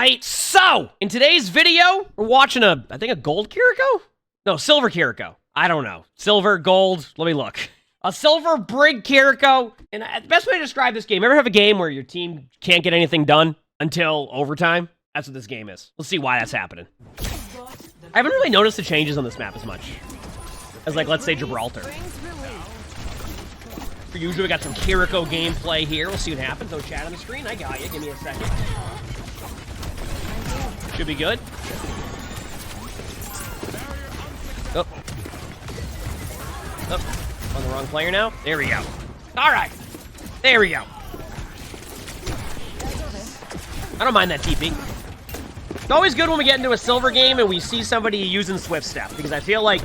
Alright, so, in today's video, we're watching I think a gold Kiriko? No, silver Kiriko. I don't know. Silver, gold, let me look. A silver brig Kiriko. And the best way to describe this game, ever have a game where your team can't get anything done until overtime? That's what this game is. Let's see why that's happening. I haven't really noticed the changes on this map as much as, like, let's say Gibraltar. For usually, we got some Kiriko gameplay here. We'll see what happens. No chat on the screen. I got you. Give me a second. Should be good. Oh. Oh. On the wrong player now. There we go. All right. There we go. I don't mind that TP. It's always good when we get into a silver game and we see somebody using Swift Step, because I feel like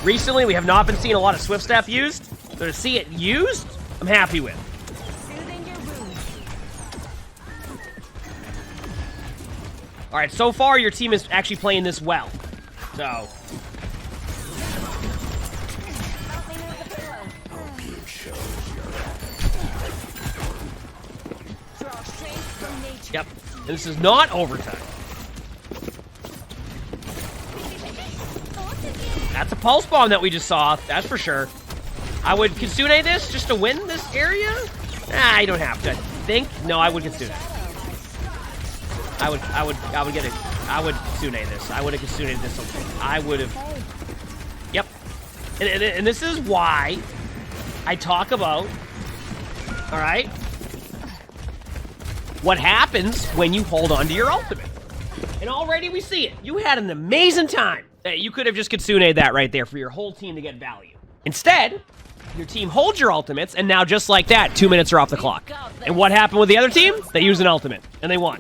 recently we have not been seeing a lot of Swift Step used. So to see it used, I'm happy with. All right, so far your team is actually playing this well. So. Yep, and this is not overtime. That's a pulse bomb that we just saw, that's for sure. I would Kitsune this just to win this area? Nah, I don't have to. Think? No, I would Kitsune. I would get it. I would Kitsune this. I would have Kitsune this. I would have. Yep. And this is why I talk about, all right, what happens when you hold on to your ultimate. And already we see it. You had an amazing time. You could have just Kitsune'd that right there for your whole team to get value. Instead, your team holds your ultimates, and now just like that, 2 minutes are off the clock. And what happened with the other team? They used an ultimate, and they won.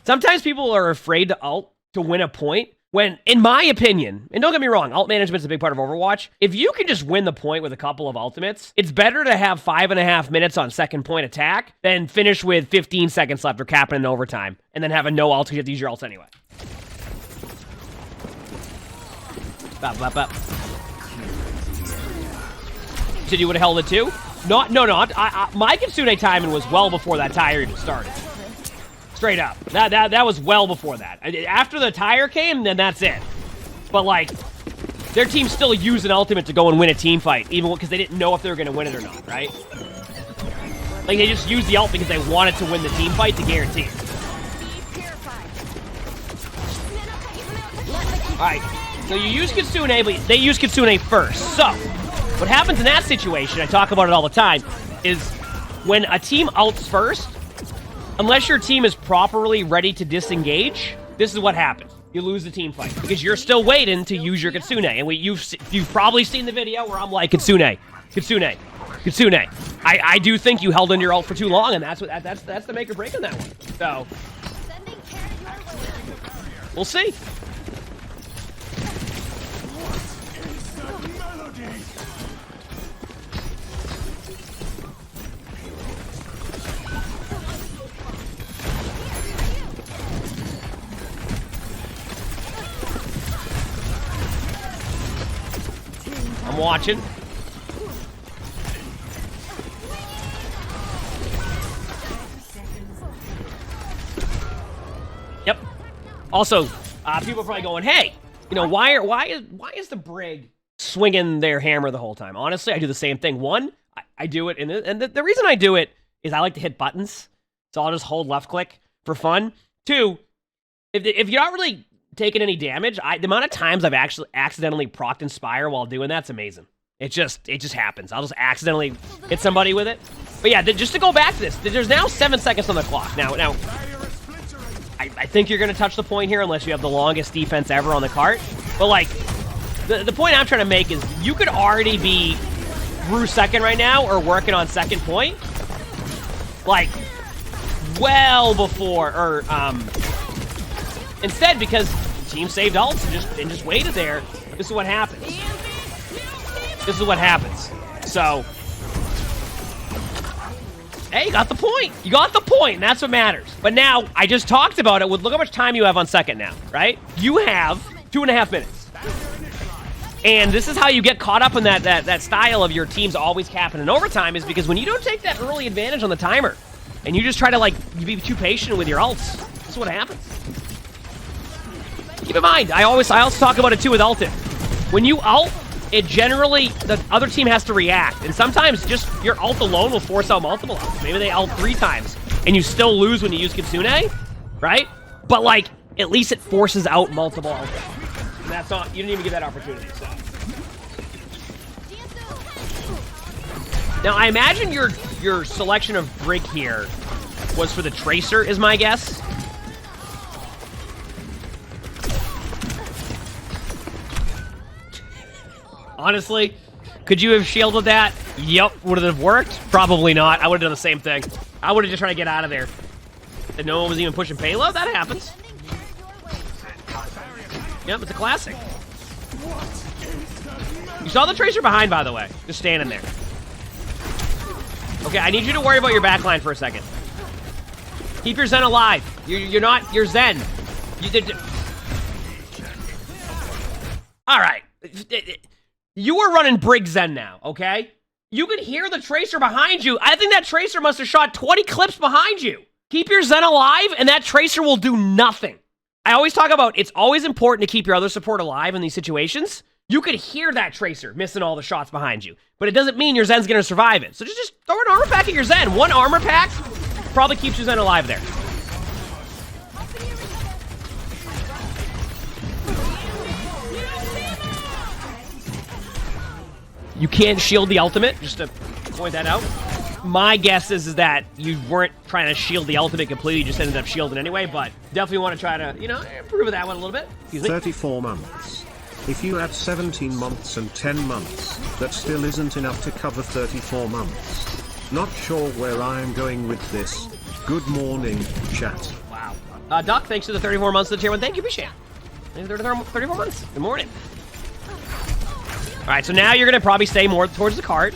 Sometimes people are afraid to ult to win a point, when, in my opinion, and don't get me wrong, ult management's a big part of Overwatch. If you can just win the point with a couple of ultimates, it's better to have 5.5 minutes on second point attack than finish with 15 seconds left or capping in overtime, and then have a no ult to get these your ults anyway. Bop, bop, bop. Said you would have held it too? No. My Kitsune timing was well before that tire even started. Straight up. That was well before that. After the tire came, then that's it. But, like, their team still used an ultimate to go and win a team fight, even because they didn't know if they were going to win it or not, right? Like, they just used the ult because they wanted to win the team fight to guarantee. Alright, so you use Kitsune, but they use Kitsune first. So, what happens in that situation, I talk about it all the time, is when a team ults first, unless your team is properly ready to disengage, this is what happens. You lose the team fight because you're still waiting to use your Kitsune. And you've probably seen the video where I'm like, Kitsune. I do think you held in your ult for too long, and that's the make or break on that one. So we'll see. I'm watching. Yep. Also, people are probably going, "Hey, you know, why is the brig swinging their hammer the whole time?" Honestly, I do the same thing. One, I do it, and the reason I do it is I like to hit buttons, so I'll just hold left click for fun. Two, if you're not really taking any damage, the amount of times I've actually accidentally procced Inspire while doing that's amazing. It just happens. I'll just accidentally hit somebody with it. But yeah, just to go back to this, there's now 7 seconds on the clock. Now, I think you're going to touch the point here unless you have the longest defense ever on the cart. But like, the point I'm trying to make is you could already be through second right now or working on second point. Like, well before, or instead, because the team saved ults and just waited there, this is what happens. This is what happens. So, hey, you got the point. You got the point, and that's what matters. But now, I just talked about it. Look how much time you have on second now, right? You have 2.5 minutes. And this is how you get caught up in that style of your teams always capping in overtime, is because when you don't take that early advantage on the timer, and you just try to, like, you be too patient with your ults, is what happens. Keep in mind, I also talk about it too with ulting. When you ult, it generally, the other team has to react. And sometimes just your ult alone will force out multiple ults. Maybe they ult 3 times, and you still lose when you use Kitsune, right? But like, at least it forces out multiple ults. And that's not, you didn't even get that opportunity, so. Now, I imagine your selection of Brig here was for the Tracer, is my guess. Honestly, could you have shielded that? Yep. Would it have worked? Probably not. I would have done the same thing. I would have just tried to get out of there. And no one was even pushing payload? That happens. Yep, it's a classic. You saw the Tracer behind, by the way. Just standing there. Okay, I need you to worry about your backline for a second. Keep your Zen alive. You're not your Zen. You did. All right. You are running Brig Zen now, okay? You can hear the Tracer behind you. I think that Tracer must have shot 20 clips behind you. Keep your Zen alive, and that Tracer will do nothing. I always talk about it's always important to keep your other support alive in these situations. You could hear that Tracer missing all the shots behind you, but it doesn't mean your Zen's going to survive it. So just throw an armor pack at your Zen. One armor pack probably keeps your Zen alive there. You can't shield the ultimate, just to point that out. My guess is that you weren't trying to shield the ultimate completely, you just ended up shielding anyway, but definitely want to try to, you know, improve that one a little bit. 34 months. If you add 17 months and 10 months, that still isn't enough to cover 34 months. Not sure where I am going with this. Good morning, chat. Wow. Doc, thanks for the 34 months of the tier 1. Thank you, appreciate it. 34 months. Good morning. All right, so now you're going to probably stay more towards the cart.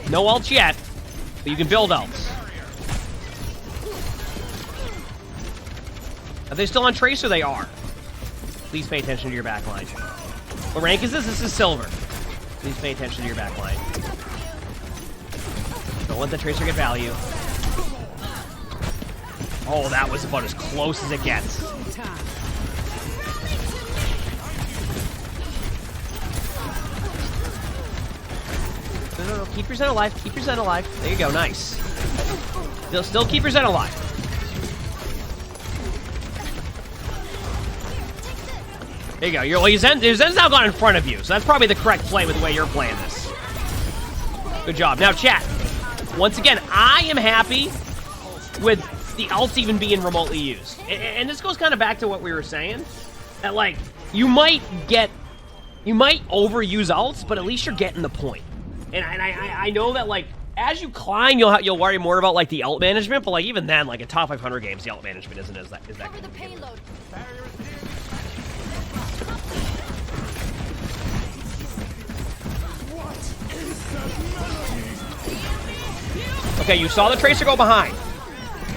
No ults yet, but you can build ults. Are they still on Tracer? They are. Please pay attention to your backline. What rank is this? This is silver. Please pay attention to your backline. Don't let the Tracer get value. Oh, that was about as close as it gets. No, keep your Zen alive. Keep your Zen alive. There you go. Nice. Still keep your Zen alive. There you go. Your Zen's now gone in front of you, so that's probably the correct play with the way you're playing this. Good job. Now, chat. Once again, I am happy with the ults even being remotely used. And this goes kind of back to what we were saying. That, like, you might overuse ults, but at least you're getting the point. And I know that, like, as you climb, you'll worry more about, like, the ult management, but, like, even then, like, in top 500 games, the ult management isn't as that good. Okay, you saw the Tracer go behind.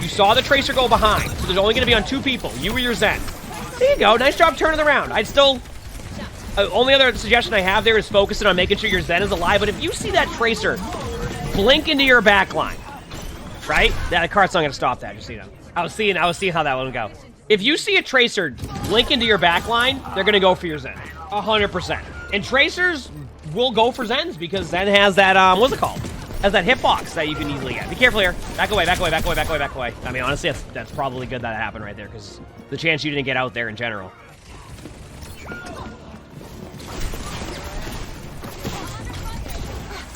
You saw the Tracer go behind. So there's only going to be on 2 people, you or your Zen. There you go. Nice job turning it around. I'd still... only other suggestion I have there is focusing on making sure your Zen is alive. But if you see that Tracer blink into your backline, right? Yeah, the cart's not going to stop that, just so you know. I was seeing how that one would go. If you see a Tracer blink into your backline, they're going to go for your Zen. 100%. And Tracers will go for Zens because Zen has that, what's it called? Has that hitbox that you can easily get. Be careful here. Back away, back away, back away, back away, back away. I mean, honestly, that's probably good that happened right there because the chance you didn't get out there in general.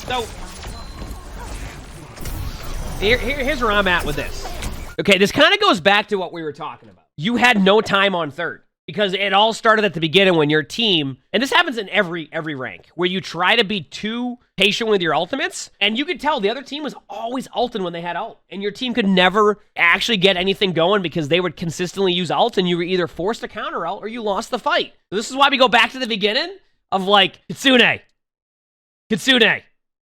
So, here's where I'm at with this. Okay, this kind of goes back to what we were talking about. You had no time on third because it all started at the beginning when your team, and this happens in every rank, where you try to be too patient with your ultimates, and you could tell the other team was always ulting when they had ult, and your team could never actually get anything going because they would consistently use ult, and you were either forced to counter ult or you lost the fight. So this is why we go back to the beginning of, like, Kitsune.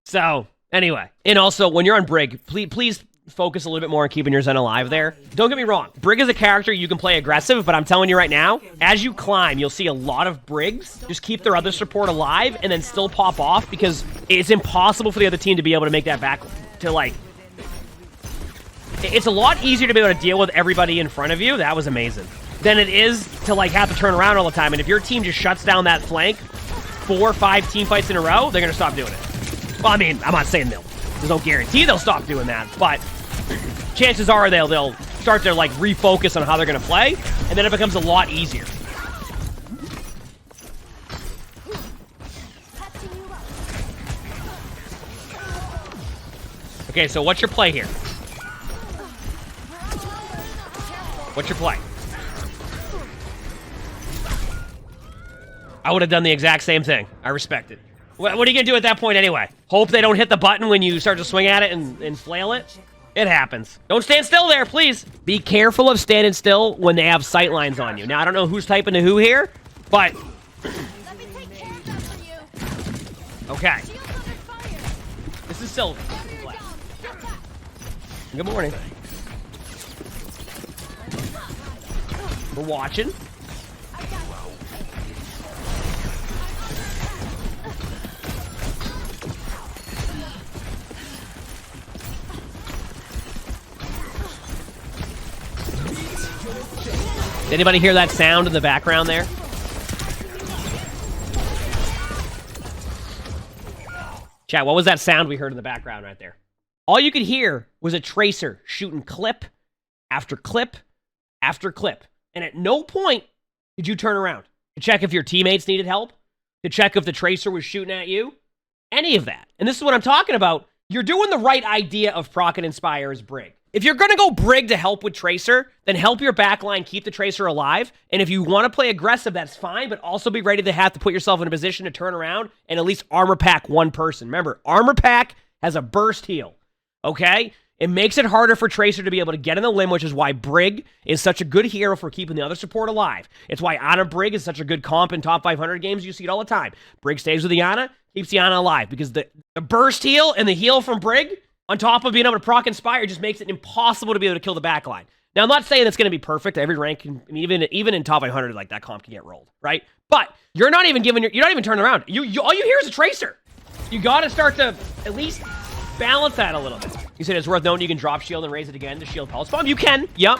So, anyway. And also, when you're on Brig, please focus a little bit more on keeping your Zen alive there. Don't get me wrong. Brig is a character you can play aggressive, but I'm telling you right now, as you climb, you'll see a lot of Brigs just keep their other support alive and then still pop off because it's impossible for the other team to be able to make that back to, like, It's a lot easier to be able to deal with everybody in front of you. That was amazing. Than it is to like have to turn around all the time. And if your team just shuts down that flank 4 or 5 team fights in a row, they're gonna stop doing it. Well, I mean, I'm not saying there's no guarantee they'll stop doing that, but chances are they'll start to like refocus on how they're gonna play, and then it becomes a lot easier. Okay, so what's your play here? What's your play? I would have done the exact same thing. I respect it. What are you going to do at that point anyway? Hope they don't hit the button when you start to swing at it and flail it? It happens. Don't stand still there, please. Be careful of standing still when they have sight lines on you. Now, I don't know who's typing to who here, but... Okay. This is Silver. Good morning. We're watching. Did anybody hear that sound in the background there? Chat, what was that sound we heard in the background right there? All you could hear was a Tracer shooting clip after clip after clip. And at no point did you turn around to check if your teammates needed help, to check if the Tracer was shooting at you, any of that. And this is what I'm talking about. You're doing the right idea of proc and inspire as Brig. If you're going to go Brig to help with Tracer, then help your backline keep the Tracer alive. And if you want to play aggressive, that's fine, but also be ready to have to put yourself in a position to turn around and at least armor pack one person. Remember, armor pack has a burst heal. Okay? It makes it harder for Tracer to be able to get in the limb, which is why Brig is such a good hero for keeping the other support alive. It's why Ana Brig is such a good comp in top 500 games. You see it all the time. Brig stays with the Ana, keeps the Ana alive, because the burst heal and the heal from Brig, on top of being able to proc Inspire, just makes it impossible to be able to kill the backline. Now, I'm not saying it's going to be perfect. Every rank, can, I mean, even in top 500, like that comp can get rolled, right? But you're not even giving, you're not even turning around. All you hear is a Tracer. You got to start to at least balance that a little bit. You said it's worth noting you can drop shield and raise it again to shield pulse bomb. You can, yep.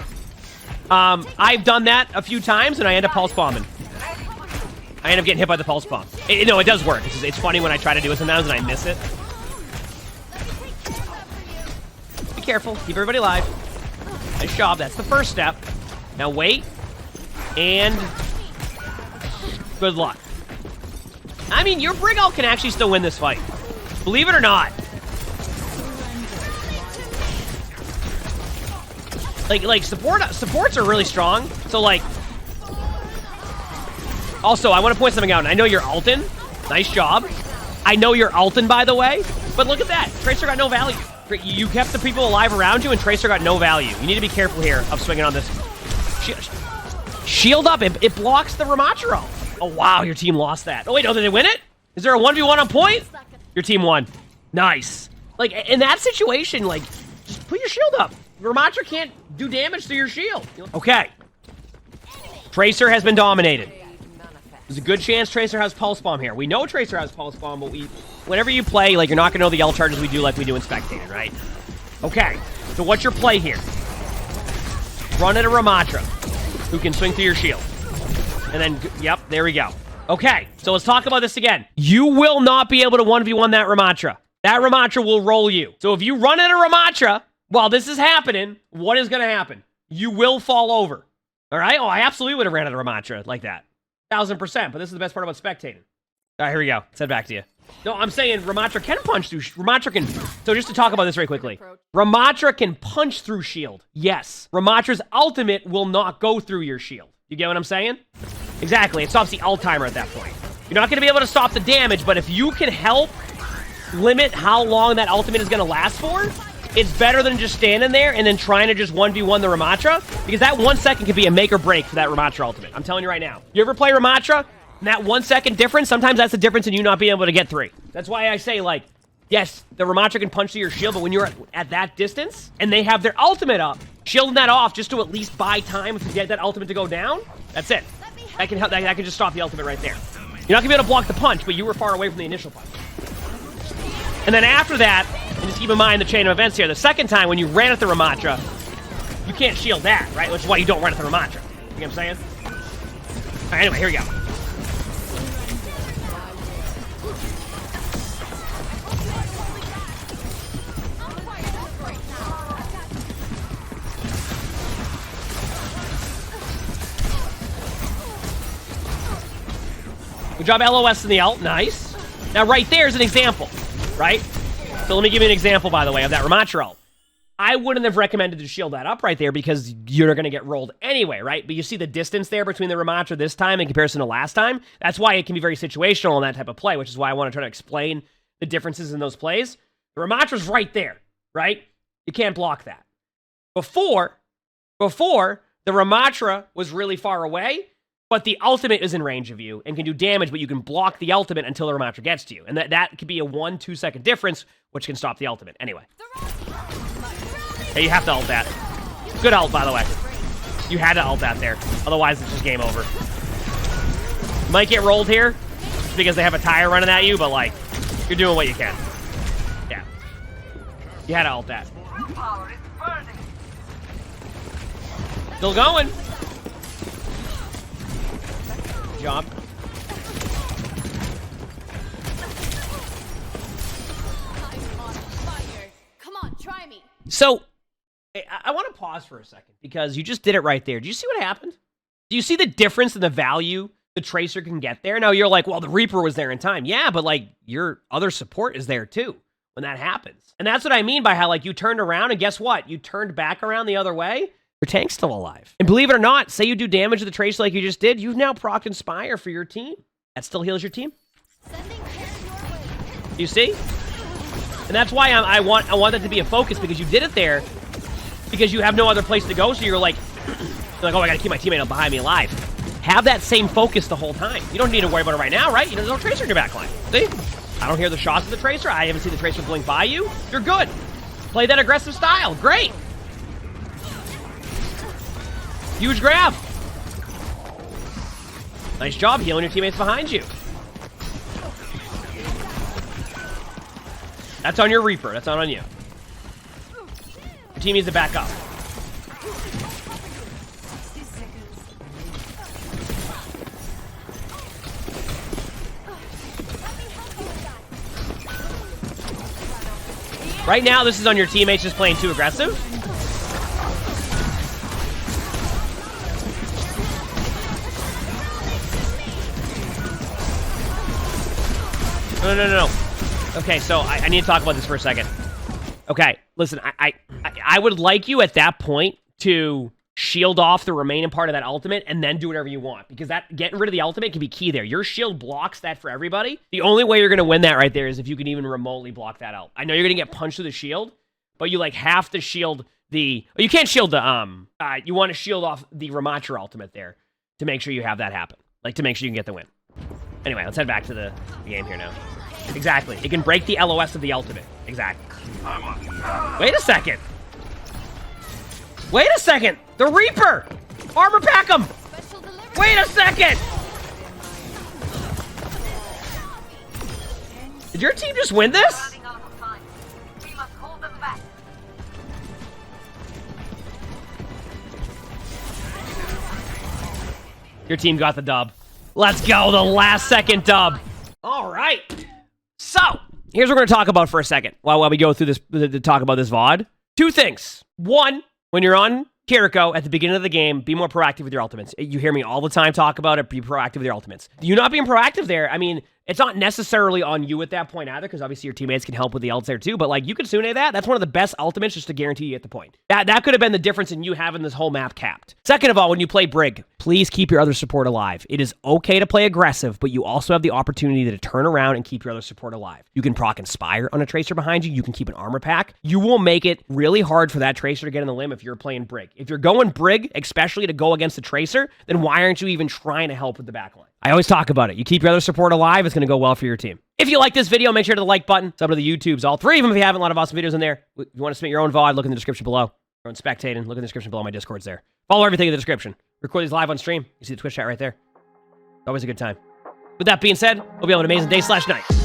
I've done that a few times and I end up pulse bombing. I end up getting hit by the pulse bomb. No, it does work. It's funny when I try to do it sometimes and I miss it. Be careful. Keep everybody alive. Nice job. That's the first step. Now wait. And good luck. I mean, your Brig ult can actually still win this fight. Believe it or not. Like supports are really strong. So like, also I want to point something out. And I know you're ultin. Nice job. I know you're ultin, by the way. But look at that. Tracer got no value. You kept the people alive around you, and Tracer got no value. You need to be careful here of swinging on this. Shield up. It blocks the Ramattra ult. Oh wow, your team lost that. Oh wait, no, did they win it? Is there a 1v1 on point? Your team won. Nice. Like in that situation, like just put your shield up. Ramattra can't do damage to your shield. Okay. Tracer has been dominated. There's a good chance Tracer has Pulse Bomb here. We know Tracer has Pulse Bomb, but whenever you play, like, you're not going to know the L charges we do like we do in Spectating, right? Okay. So what's your play here? Run at a Ramattra, who can swing through your shield. And then, yep, there we go. Okay. So let's talk about this again. You will not be able to 1v1 that Ramattra. That Ramattra will roll you. So if you run at a Ramattra while this is happening, what is going to happen? You will fall over. All right? Oh, I absolutely would have ran at a Ramattra like that. 1000%, but this is the best part about Spectating. All right, here we go. Send back to you. No, I'm saying Ramattra can punch through. Ramattra can. So just to talk about this very quickly. Ramattra can punch through shield. Yes. Ramatra's ultimate will not go through your shield. You get what I'm saying? Exactly. It stops the ult timer at that point. You're not going to be able to stop the damage, but if you can help limit how long that ultimate is going to last for, it's better than just standing there and then trying to just 1v1 the Ramattra, because that 1 second could be a make or break for that Ramattra ultimate. I'm telling you right now. You ever play Ramattra? And that 1 second difference, sometimes that's the difference in you not being able to get 3. That's why I say, like, yes, the Ramattra can punch through your shield, but when you're at that distance and they have their ultimate up, shielding that off just to at least buy time to get that ultimate to go down, that's it. That can help. That can just stop the ultimate right there. You're not going to be able to block the punch, but you were far away from the initial punch. And then after that, and just keep in mind the chain of events here, the second time when you ran at the Ramattra, you can't shield that, right? Which is why you don't run at the Ramattra. You know what I'm saying? All right, anyway, here we go. Good job, LOS in the ult. Nice. Now, right there's an example, right? So let me give you an example, by the way, of that Ramattra ult. I wouldn't have recommended to shield that up right there because you're going to get rolled anyway, right? But you see the distance there between the Ramattra this time in comparison to last time? That's why it can be very situational in that type of play, which is why I want to try to explain the differences in those plays. The Ramatra's right there, right? You can't block that. Before, the Ramattra was really far away, but the ultimate is in range of you and can do damage, but you can block the ultimate until the Ramattra gets to you. And that could be a 1-2 second difference, which can stop the ultimate. Anyway. Hey, you have to ult that. Good ult, by the way. You had to ult that there. Otherwise, it's just game over. You might get rolled here because they have a tire running at you, but, like, you're doing what you can. Yeah. You had to ult that. Still going. Good job. Come on, try me. So, I want to pause for a second because you just did it right there. Do you see what happened? Do you see the difference in the value the Tracer can get there? Now, you're like, well, the Reaper was there in time. Yeah, but, like, your other support is there, too, when that happens. And that's what I mean by how, like, you turned around, and guess what? You turned back around the other way. Your tank's still alive. And believe it or not, say you do damage to the Tracer like you just did, you've now procced Inspire for your team. That still heals your team. You see? And that's why I want that to be a focus, because you did it there because you have no other place to go, so you're like, oh, I gotta keep my teammate behind me alive. Have that same focus the whole time. You don't need to worry about it right now, right? You know, there's no Tracer in your backline. See? I don't hear the shots of the Tracer. I haven't seen the Tracer blink by you. You're good. Play that aggressive style. Great. Huge grab. Nice job healing your teammates behind you. That's on your Reaper. That's not on you. Your team needs to back up. Right now, this is on your teammates just playing too aggressive. No. Okay, so I need to talk about this for a second. Okay, listen, I would like you at that point to shield off the remaining part of that ultimate and then do whatever you want, because that getting rid of the ultimate can be key there. Your shield blocks that for everybody. The only way you're going to win that right there is if you can even remotely block that out. I know you're going to get punched through the shield, but you like have to shield the... you can't shield the... you want to shield off the Ramattra ultimate there to make sure you have that happen. Like, to make sure you can get the win. Anyway, let's head back to the game here now. Exactly. It can break the LOS of the ultimate. Exactly. Wait a second. Wait a second. The Reaper. Armor pack him. Wait a second. Did your team just win this? Your team got the dub. Let's go. The last second dub. All right. So, here's what we're going to talk about for a second while we go through this, to talk about this VOD. Two things. One, when you're on Kiriko at the beginning of the game, be more proactive with your ultimates. You hear me all the time talk about it, be proactive with your ultimates. You not being proactive there, I mean, it's not necessarily on you at that point either, because obviously your teammates can help with the ults there too, but like, you could Sune that. That's one of the best ultimates just to guarantee you get the point. That could have been the difference in you having this whole map capped. Second of all, when you play Brig, please keep your other support alive. It is okay to play aggressive, but you also have the opportunity to turn around and keep your other support alive. You can proc Inspire on a Tracer behind you. You can keep an armor pack. You will make it really hard for that Tracer to get in the limb if you're playing Brig. If you're going Brig, especially to go against the Tracer, then why aren't you even trying to help with the backline? I always talk about it. You keep your other support alive, it's going to go well for your team. If you like this video, make sure to the like button. Sub to the YouTubes, all three of them if you haven't. A lot of awesome videos in there. If you want to submit your own VOD, look in the description below. Your own spectating, look in the description below. My Discord's there. Follow everything in the description. Record these live on stream. You see the Twitch chat right there. It's always a good time. With that being said, hope you have an amazing day/night.